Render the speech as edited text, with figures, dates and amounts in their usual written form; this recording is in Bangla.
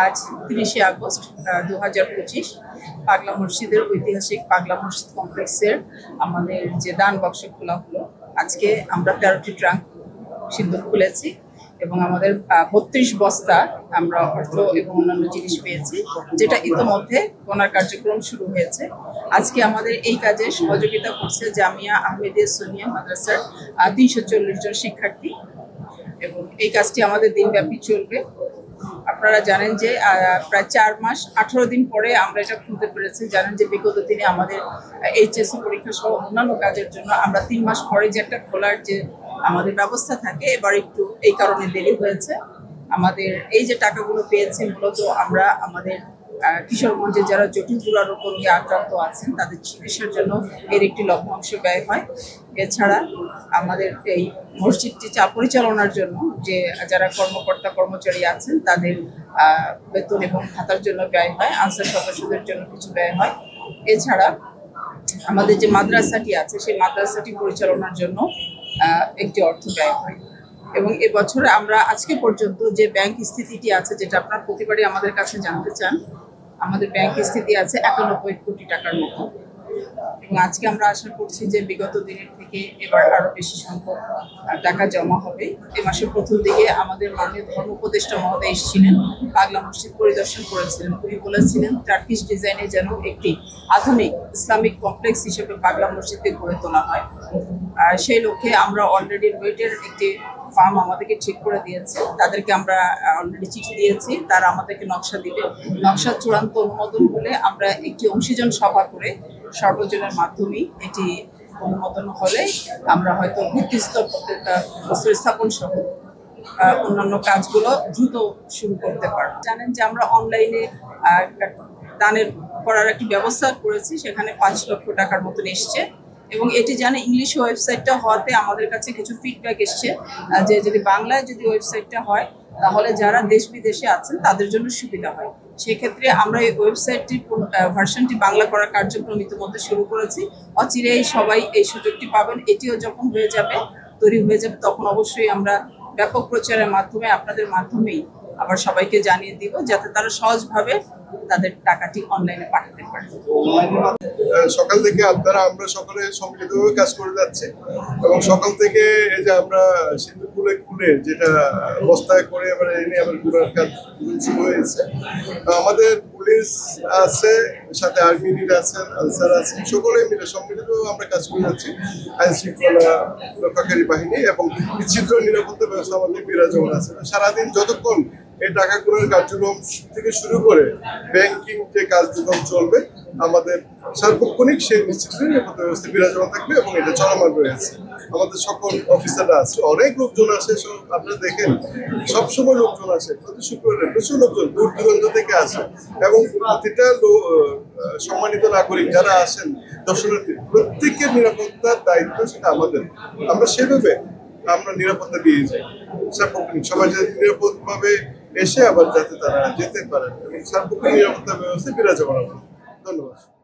আজ ৩০শে আগস্ট ২০২৫ পাগলা মসজিদের ঐতিহাসিক পাগলা মসজিদ কমপ্লেক্সের আমাদের যে দান বাক্স খোলা হলো। আজকে আমরা ১৩টি ট্রাঙ্ক সিন্দুক খুলেছি এবং আমাদের ৩২ বস্তা আমরা অর্থ এবং অন্যান্য জিনিস পেয়েছি, যেটা ইতোমধ্যে গোনার কার্যক্রম শুরু হয়েছে। আজকে আমাদের এই কাজে সহযোগিতা করছে জামিয়া আহমেদিয়া সোনিয়া মাদ্রাসার ৩৪০ জন শিক্ষার্থী এবং এই কাজটি আমাদের দিনব্যাপী চলবে। আপনারা জানেন যে প্রায় ৪ মাস ১৮ দিন পরে আমরা এটা খুলতে পেরেছি। জানেন যে বিগত দিনে আমাদের এইচএসসি পরীক্ষা সহ অন্যান্য কাজের জন্য আমরা ৩ মাস পরে যে একটা খোলার যে আমাদের ব্যবস্থা থাকে, এবার একটু এই কারণে দেরি হয়েছে। আমাদের এই যে টাকাগুলো পেয়েছি মূলত আমরা আমাদের কিশোরগঞ্জে যারা জটিল দুরারোগ্য রোগে আক্রান্ত আছেন তাদের চিকিৎসার জন্য এর একটি লভ্যাংশ ব্যয় হয়। এছাড়া আমাদের এই মসজিদটি পরিচালনার জন্য যে যারা কর্মকর্তা কর্মচারী আছেন তাদের বেতন এবং ভাতার জন্য ব্যয় হয়, আনসার সদস্যদের জন্য কিছু ব্যয় হয়। এছাড়া আমাদের যে মাদ্রাসাটি আছে সেই মাদ্রাসাটি পরিচালনার জন্য একটি অর্থ ব্যয় হয়। এবং এবছরে আমরা আজকে পর্যন্ত যে ব্যাংক স্থিতিটি আছে, যেটা আপনারা প্রতিবারই আমাদের কাছে জানতে চান, আমাদের ব্যাংক স্থিতি আছে ৯১ কোটি টাকার মতো। এবং আজকে আমরা আশা করছি যে বিগত দিনের থেকে এবার আরো বেশি সংখ্যক টাকা জমা হবে। এই মাসের প্রথম দিকে আমাদের মাননীয় ধর্ম উপদেষ্টা মহোদয় এসেছিলেন, পাগলা মসজিদ পরিদর্শন করেছিলেন। উনি বলেছিলেন টার্কিশ ডিজাইনে যেন একটি আধুনিক ইসলামিক কমপ্লেক্স হিসেবে পাগলা মসজিদকে গড়ে তোলা হয়। সেই লক্ষ্যে আমরা অলরেডি রুয়েটের একটি ফার্ম আমাদেরকে ঠিক করে দিয়েছে, তাদেরকে আমরা অলরেডি চিঠি দিয়েছি, তারা আমাদেরকে নকশা দিবে। নকশা চূড়ান্ত অনুমোদন হলে আমরা একটি অংশীজন সভা করে সর্বজনের মাধ্যমেই এটি অনুমোদন হলে আমরা হয়তো ভিত্তিস্তর প্রস্তর স্থাপন সহ অন্যান্য কাজগুলো দ্রুত শুরু করতে পারব। জানেন যে আমরা অনলাইনে দানের করার একটি ব্যবস্থা করেছি, সেখানে ৫ লক্ষ টাকার মতন এসছে এবং এটি জানে ইংলিশ ওয়েবসাইটটা হওয়াতে আমাদের কাছে কিছু ফিডব্যাক এসছে যে যদি বাংলায় যদি ওয়েবসাইটটা হয় তাহলে যারা দেশ বিদেশে আছেন তাদের জন্য সুবিধা হয়। সেক্ষেত্রে আমরা এই ওয়েবসাইটটির ভার্সনটি বাংলা করার কার্যক্রম ইতিমধ্যে শুরু করেছি। অচিরেই সবাই এই সুযোগটি পাবেন। এটিও যখন হয়ে যাবে, তৈরি হয়ে যাবে, তখন অবশ্যই আমরা ব্যাপক প্রচারের মাধ্যমে আপনাদের মাধ্যমেই আবার সবাইকে জানিয়ে দিব, যাতে তারা সহজভাবে তাদের টাকাটি অনলাইনে পাঠাতে পারে। সকাল থেকে আমরা সকলে সম্মিলিতভাবে কাজ করে যাচ্ছি এবং সকাল থেকে এই যে আমরা সিন্দুক খুলে যেটা বস্তায় করে এবারে এনে আবার গুড়ার কাজ শুরু হয়েছে। আমাদের পুলিশ আছে, সাথে আর্মি আছে, আনসার আছে, সকলে মিলে সম্মিলিতভাবে আমরা কাজ করে যাচ্ছি। আইন শৃঙ্খলা রক্ষাকারী বাহিনী এবং বিচিত্র নিরাপত্তা ব্যবস্থা আমাদের বিরাজমান আছে। সারাদিন যতক্ষণ এই টাকাগুলোর কার্যক্রম থেকে শুরু করে ব্যাংকিং যে কার্যক্রম চলবে, আমাদের সার্বক্ষণিক সেই নিশ্চিত নিরাপত্তা ব্যবস্থা বিরাজমান থাকবে এবং এটা চলমান রয়েছে। আমাদের সকল অফিসাররা আছে, অনেক লোকজন আসে, আপনারা দেখেন সবসময় লোকজন আসে, প্রতি শুক্রবারে প্রচুর লোকজন দূর দূরান্ত থেকে আসে এবং প্রতিটা সম্মানিত নাগরিক যারা আসেন দর্শনার্থী, প্রত্যেকের নিরাপত্তার দায়িত্ব সেটা আমাদের। আমরা সেভাবে আমরা নিরাপত্তা দিয়ে যাই সার্বক্ষণিক, সবাই যাতে নিরাপদভাবে এসে আবার যাতে তারা যেতে পারেন এবং সার্বক্ষণিক নিরাপত্তা ব্যবস্থা বিরাজমান। ধন্যবাদ।